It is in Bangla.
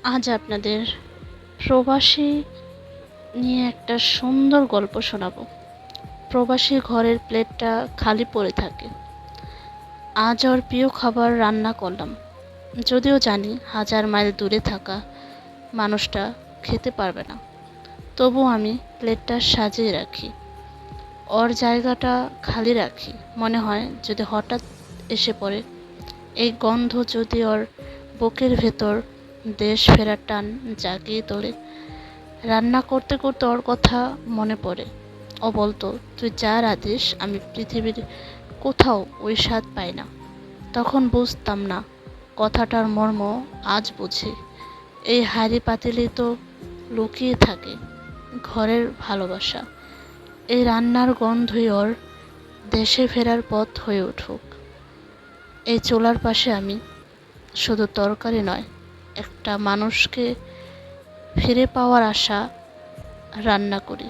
আজ আপনাদের প্রবাসী নিয়ে একটা সুন্দর গল্প শোনাবো। প্রবাসী ঘরের প্লেটটা খালি পড়ে থাকে। আজ ওর প্রিয় খাবার রান্না করলাম, যদিও জানি 1000 মাইল দূরে থাকা মানুষটা খেতে পারবে না। তবু আমি প্লেটটা সাজিয়ে রাখি, ওর জায়গাটা খালি রাখি। মনে হয় যদি হঠাৎ এসে পড়ে, এই গন্ধ যদি ওর বুকের ভেতর দেশ ফেরার টান জাগিয়ে তোলে। রান্না করতে করতে ওর কথা মনে পড়ে। ও বলতো, তুই যা রাঁধিস আমি পৃথিবীর কোথাও ওই স্বাদ পাই না। তখন বুঝতাম না কথাটার মর্ম, আজ বুঝি। এই হাঁড়ি পাতিলেই তো লুকিয়ে থাকে ঘরের ভালোবাসা। এই রান্নার গন্ধই ওর দেশে ফেরার পথ হয়ে উঠুক। এই চুলার পাশে আমি শুধু তরকারি নয়, একটা মানুষকে ফিরে পাওয়ার আশা রান্না করি।